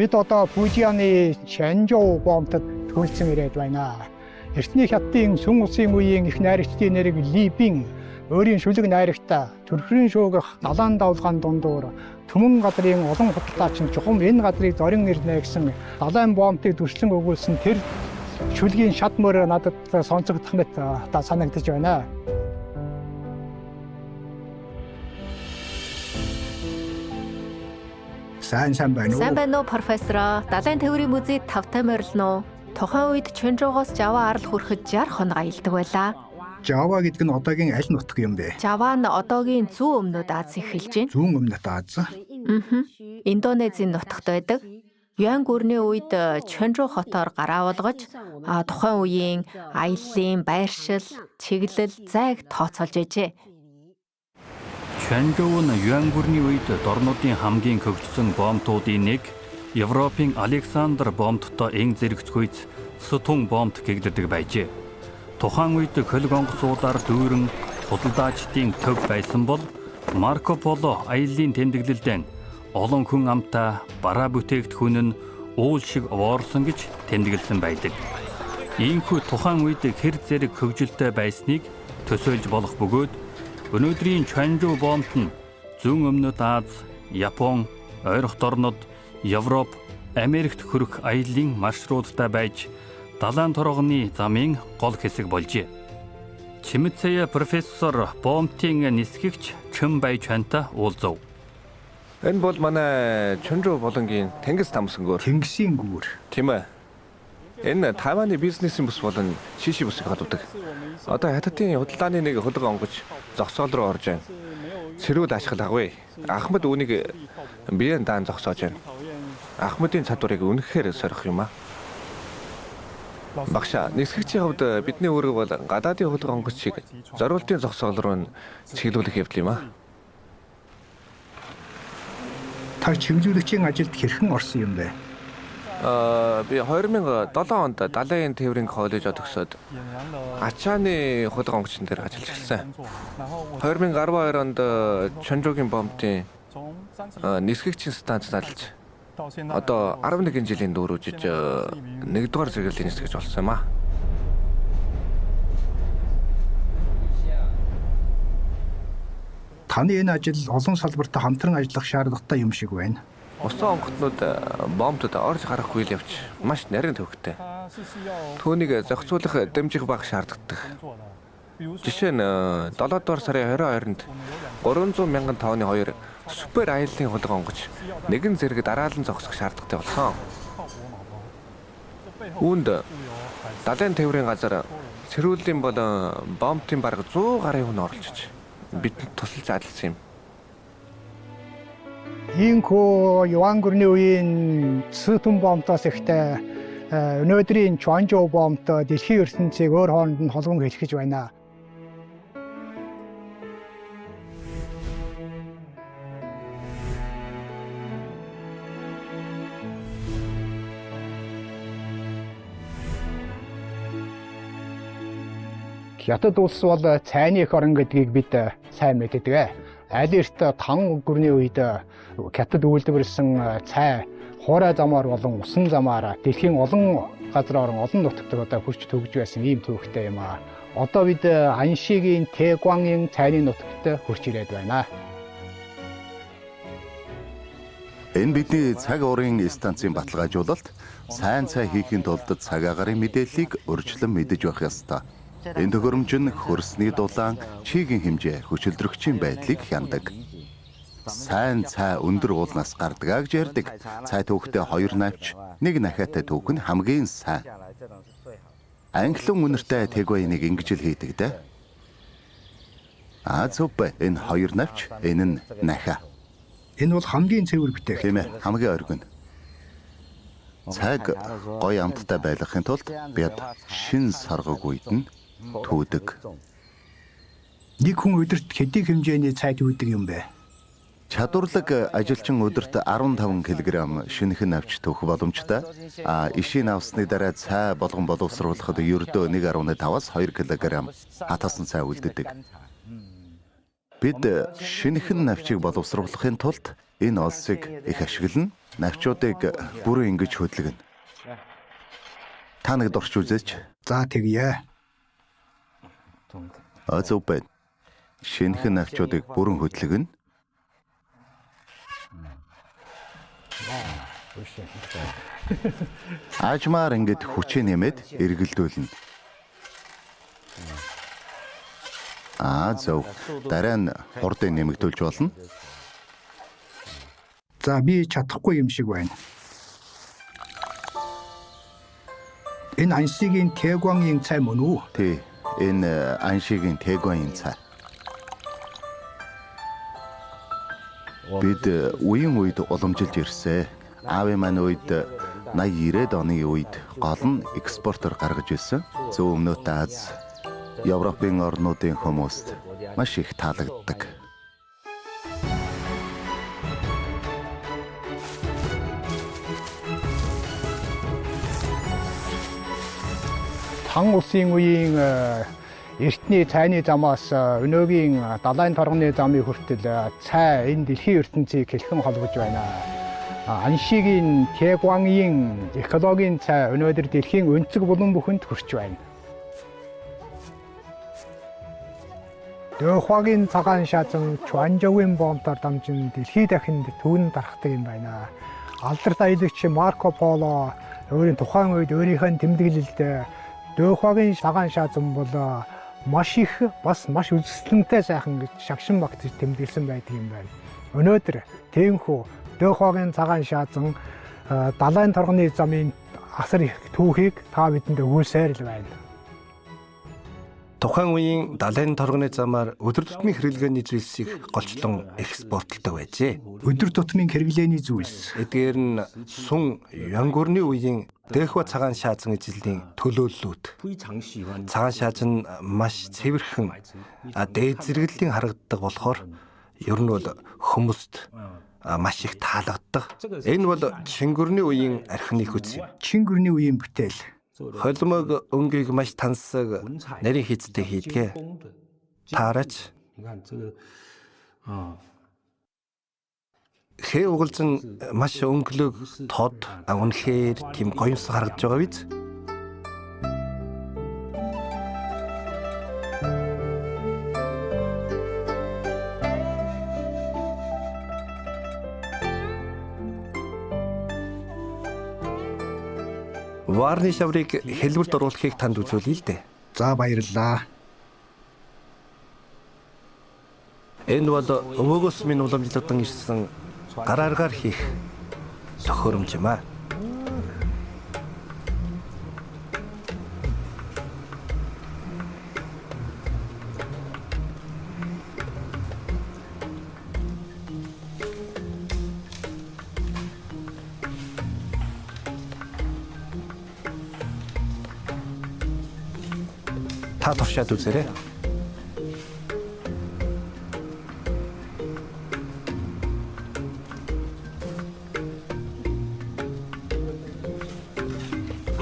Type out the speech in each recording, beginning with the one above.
Бид одоо Фужианы Шанжоу боомтод төлсөн ирээд байна. Эртний хятадын сүн усын үеийн их найрагчдын нэрийг Ли Бин өөрийн шүлэг найрагтаа төрхрийн шуугах далайн давлгаан дундуур төмөн газрын олон худалдаач нь чухам энэ газрыг зорин ирнэ гэсэн далайн боомтыг дүрслэн өгүүлсэн тэр шүлгийн шат мөр надад сонсогдох мэт та санагдаж байна. Сайн байна уу профессор? Далайн тээврийн музейд тавтай морилно. Тухайн үед Чонжоогоос Жава арал хүрэхэд 60 хоног аялдаг байлаа. Жава гэдэг нь одоогийн аль нутаг юм бэ? Жава нь одоогийн зүүн өмнөд Аз эхэлж байна. Зүүн өмнөд Аз. Индонезийн нутагт байдаг. Юан гүрний үед Чонжоо хотоор гараа болгож тухайн үеийн аяллаа, байршил, чиглэл, зайг тооцоолж байжээ. Чонжоо нь Юан гүрний үед дорнуудын хамгийн хөгжсөн бомбтуудын нэг Европын Александр бомбттой эн зэрэгцгүйц Сутун бомбт гэгддэг байжээ. Тухайн үед хөл гонгоцуудаар дүүрэн худалдаачдын төв байсан бол Марко Поло аяллаа тэмдэглэлдэн олон хүн амтаа бараа бүтээгдэхүүн нь уул шиг уурсан гэж тэмдэглэсэн байдаг. Иймхүү тухайн үед хэр зэрэг хөгжилтэй байсныг төсөөлж болох бөгөөд өнөөдрийн Чонжоо бомбт нь зүүн өмнөд Аз, Япон, ойрхон орнод, Европ, Америкт хүрэх аяллаа маршруттай байж далайн торгоны замын гол хэсэг болжээ. Чимэцэя профессор бомбтын нисгэгч Чим Байчантай уулзав. Энэ бол манай Чонжоо болонгийн Тэнгис тамсангуур. Тэнгисийн гүүр. Тийм ээ. Энэ Тайваны бизнесийн бүс болон шиши бүсийг холбодог. Одоо хятадын худалдааны нэг хөлөг онгож зогсоол руу орж байна. Цэрүүд ашиглах вэ. Ахмад үүнийг биеэн даан зогсоож байна. Ахмадын чадварыг үнэхээр сорих юм аа. Багшаа, нисгэгчийн хувьд бидний үүрэг бол гадаадын хөлөг онгоц шиг зориултын зогсоол руу чиглүүлэх явдал юм аа. Та чиглүүлэгчийн ажилд хэрхэн орсон юм бэ? Би 2007 онд Далайн тээврийн коллежид төгсөөд ачааны хөлөг онгоцон дээр ажиллаж ирсэн. 2012 онд Чонжоогийн бомбтын нисгэгчийн станцд ажиллаж одоо 11 жилийн дүүрүүжиж 1-р зэрэглэлийн нисгэгч болсон юм аа. Таны энэ ажил олон салбарт хамтран ажиллах шаардлагатай юм шиг байна. Усан онгоцнууд бомбтод орж гарахгүй л явж маш нарийн төвхтэй. Түүнийг зохицуулах дэмжих баг шаарддаг. Жишээ нь 7-р сарын 22-нд 300 мянган тонны 2 супер аяллаа хөлөг онгоц нэгэн зэрэг дараалан зогсох шаардлагатай болсон. Үүнд далайн тээврийн газар цэрүүлийн болон бомбтын бараг 100 гаруй хүн оролцож бидэнд тусалж ажилласан юм. Иймхүү Юан гүрний үеийн Сутун бомбтоос ихтэй өнөөдрийн Чонжоо бомбт дэлхийн ертөнцийг өөр хооронд нь холбон хэлхэж байна. Хятад улс бол цайны эх орон гэдгийг бид сайн мэддэг. Аль эрт Тан гүрний үед Хятад үйлдвэрлэсэн цай хуурай замаар болон усан замаар дэлхийн олон газраар олон нутагт одоо хүрч төгж байсан ийм төвхтэй юм аа. Одоо бид Аншигийн Тэгуангийн цайны нутагт хүрч ирээд байна. Энэ бидний цаг уурын станцын баталгаажуулалт сайн цай хийхийн тулд цаг агарын мэдээллийг урьдчилан мэдэж байх ёстой. Энэ төхөөрөмж нь хөрсний дулаан, чигийн хэмжээ, хүчилтөрөгчийн байдлыг хяндаг. Сайн цай өндөр уулнаас гардаг гэж ярьдаг. Цай төвхтэй 2 навч, 1 нахиатай төвх нь хамгийн сайн. Англин үнэртэй Тэгуаныг ингэж л хийдэг дээ. Зөв бай. Энэ 2 навч, энэ нь нахиа. Энэ бол хамгийн цэвэр бүтээх. Тийм ээ, хамгийн оргин. Цайг гоё амттай байлгахын тулд бид шин саргаг үед нь төвдөг. Нэг хүн өдөрт хэдий хэмжээний цай төвдөг юм бэ? Чадварлаг ажилчин өдөрт 15 кг шинэхэн авч төвөх боломжтой. Ишийн авсны дараа цай болгон боловсруулахад ердөө 1.5-аас 2 кг хатаасан цай үлддэг. Бид шинэхэн навчийг боловсруулахын тулд энэ олсыг их ашиглана. Навчуудыг бүрэн ингэж хөдөлгөнө. Та нэг дурч үзээч. За тэгье. Зөв байна. Шинэхэн навчуудыг бүрэн хөдөлгөнө. Аажмаар ингэж хүчээ нэмээд эргэлдүүлнэ. Зөв. Дараа нь хурдыг нэмэгдүүлж болно. За би чадахгүй юм шиг байна. Энэ Аншигийн Тэгуангийн цай мөн үү? Тий. Энэ Аншигийн Тэгуангийн цай. Бид үеийн үед уламжилж ирсэн. Аавын маань үед 80-90-ад оны үед гол нь экспортоор гаргаж ирсэн. Зөв өмнөд Аз, Европын орнуудын хүмүүст маш их таалагддаг. Тан улсын үеийн эртний цайны замаас өнөөгийн далайн торгоны замын хүртэл цай энэ дэлхийн ертөнцийг хэлхэн холбож байна. Аншигийн Тэгуангийн экологийн цай өнөөдөр дэлхийн өнцөг булан бүхэнд хүрч байна. Дөхвагийн цагаан шаазан Чуанжогийн бомтоор дамжин дэлхий дахинд түүн дарахдаг юм байна. Алдарт аялагч Марко Поло өөрийн тухайн үед өөрийнхөө тэмдэглэлд Дөхвагийн цагаан шаазан бол маш их бас маш үзэсгэлэнтэй сайхан гэж шагшин багт тэмдэглэсэн байдаг юм байна. Өнөөдөр тээнхүү Дөхвагийн цагаан шаазан далайн торгоны замын асар их түүхийг та бидэнд өгүүлсээр л байна. Тухайн үеийн далайн торгоны замаар өдөр тутмын хэрэглгээний зүйлсийг голчлон экспортлдог байжээ. Өдөр тутмын хэрэглээний зүйлс. Эдгээр нь сун Янгурны үеийн Дөхва цагаан шаазан эзэллийн төлөөллүүд. Цагаан шааз нь маш цэвэрхэн дээд зэрэглэлийн харагддаг болохоор ер нь бол хүмүүст маш их таалагддаг. Энэ бол Чингүрний үеийн архины хүч юм. Чингүрний үеийн бүтээл. Холимог өнгийг маш тансаг нарийн хийцтэй хийдгээ. Таараач. Хээ угалзан маш өнгөлөг тод үнэхээр тийм гоёмс харагдж байгаа биз? Варны шаврыг хэлбэрт оруулахыг танд үзүүлье л дээ. За баярлалаа. Энэ бол өвөөгөөс минь уламжлалдан ирсэн гарааргаар хийх тохиромж юм аа. Та туршаад үзээрэй.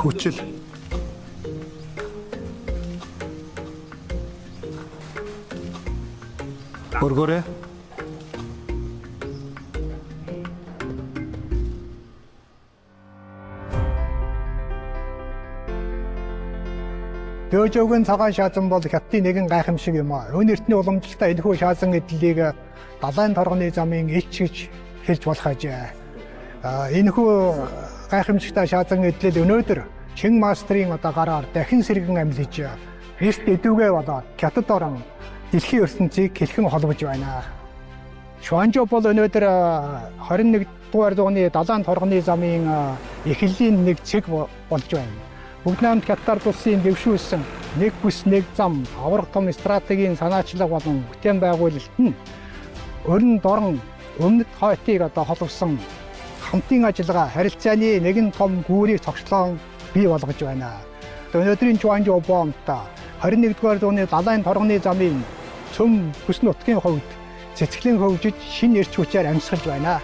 Хүчил. Өргөөрэй. Дөөжөөгийн цагаан шаазан бол хятадын нэгэн гайхамшиг юм аа. Өн эртний уламжлалтаа энэхүү шаазан эдлийг далайн торгоны замын элч гэж хэлж болох ажээ. Энэхүү гайхамшигтай шаазан эдлэл өнөөдөр Чин мастрын гараар дахин сэргэн амьлж эст эдүгээ болоод хятад орон дэлхийн ертөнцийг хэлхэн холбож байна. Чуанжо бол өнөөдөр 21 дугаар зууны далайн торгоны замын эхлэлийн нэг цэг болж байна. Бүгд найрамд хятад улсын дэвшүүлсэн нэг бүс нэг зам аврах том стратегийн санаачлаг болон бүтээн байгуулалт нь өрн дорн өмнөд хойтыг холбосон хамтын ажиллагаа харилцааны нэгэн том гүүрийг цогцлон бий болгож байна. Өнөөдрийн Чуанжо бомта 21-р зууны далайн торгоны замын цөм бүс нутгийн хувьд цэцгэлэн хөгжиж шинэ эрч хүчээр амьсгалж байна.